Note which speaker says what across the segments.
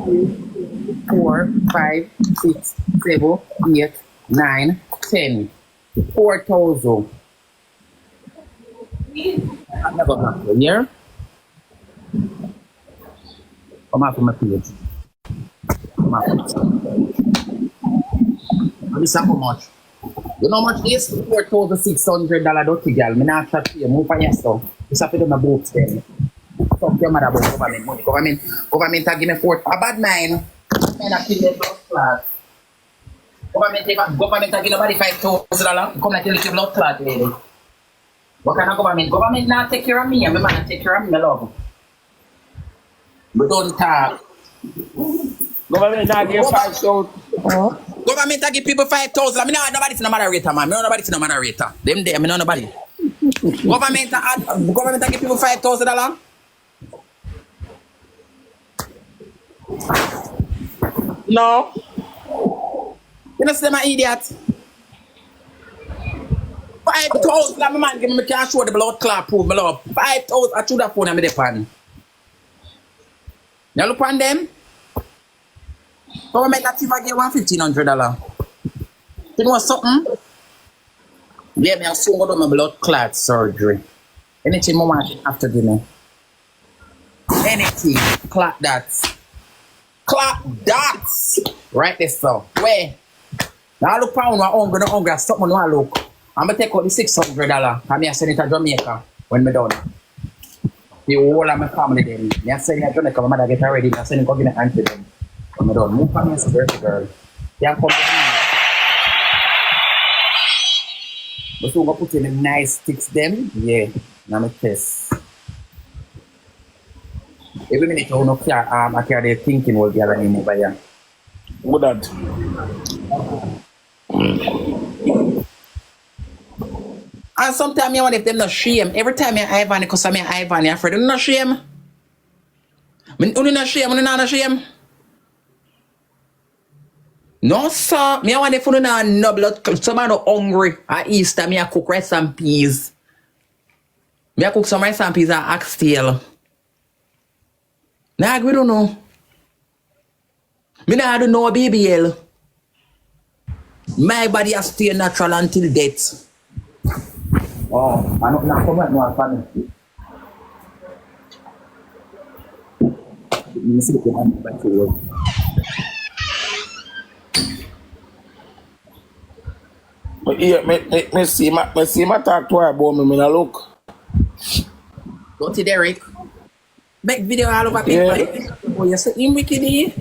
Speaker 1: 4, 5, 6, 7, 8, 9, 10. 4,000. I'm never back here. Come out from my page. Come out. This is how much? You know how much is $4,600 dirty girl. Me not chat to you. Move on your stuff. This have to do my books then. Talk to your mother about government money. Government have give me 4. A bad mind. Man, I kill the blood clot. Government have give nobody $5,000. Come like a little blood clot, lady. What kind of government? Government not take care of me. And my man take care of me, my love. But don't talk.
Speaker 2: Government not give 5,000.
Speaker 1: Government give people 5,000. I mean, nobody to no moderator, man. Me no nobody to no moderator. Them there, me no nobody. Government give people $5,000.
Speaker 2: No.
Speaker 1: You know, see them an idiot. 5,000. My man give me can't show the blood clot proof, my love. 5,000. I should have phone and me the pan. You look on them. Government not even get $1,500. You know something? Yeah, me I soon go to my blood clot surgery. Anything more I have to give me. Anything. Clot that. Clot dots. Right there, so. Where? Now look pound one hungry, something no look. I'm gonna take out the $600. And I send it to Jamaica when me done. The whole of my family then. I send it to Jamaica, my mother get ready. I send it to give me auntie them. When me done. Move for me as a dirty girl. They come to me. But so go put in the nice sticks them. Yeah. Now me test. Every minute you know I carry the thinking will be around over here.
Speaker 2: What that?
Speaker 1: And sometimes you want if them not shame. Every time you Ivan, because I'm Ivan, you're afraid. You not shame. You not shame. You not shame. No, sir. Me want if you not no blood. Some are not hungry. At Easter, me I cook rice and peas. Me I cook some rice and peas and oxtail. Nah, we don't know. Me nah do no BBL. My body has stay natural until death. Oh, I'm not coming no funny. You see the hand back to work.
Speaker 2: But yeah, me see my talk to her about me na look.
Speaker 1: Go to Derek. Make video all over people.
Speaker 2: Yeah.
Speaker 1: Oh, you see him wicked here?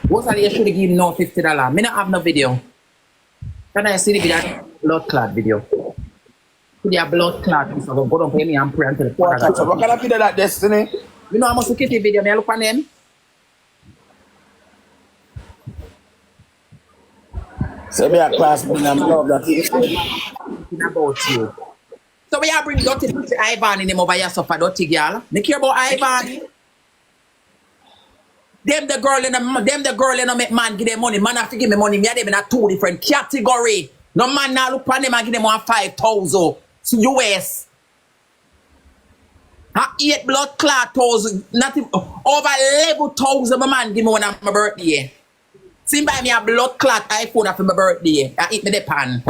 Speaker 1: What's that you should give no $50? Me not have no video. Can I see the video? Blood clot video. Put your blood clot. So go down for me and pray until the
Speaker 2: What kind of video that Destiny?
Speaker 1: You know how much kitty video me I look on them?
Speaker 2: Say me a class me and love that he
Speaker 1: Thinking about you. So we are bring dirty Ivan in him over here suffer dirty girl. Me care about Ivan. Them the girl in make man give them money. Man have to give me money. Me and them in a 2 different category. No man now look on them and give them 5,000 US. 8 blood clot thousand, nothing over 11,000 my man give me when I'm my birthday. See buy me a blood clot iPhone after my birthday. I eat me the pan.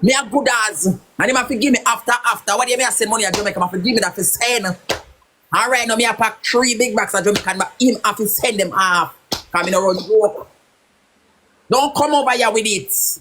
Speaker 1: Me a good as. And him have to give me after. What do you mean I send money to Jamaica? I have to give me that for send. Alright, now me a pack 3 big bags of Jamaica, but him have to send them off. Cause me no run joke. Don't come over here with it.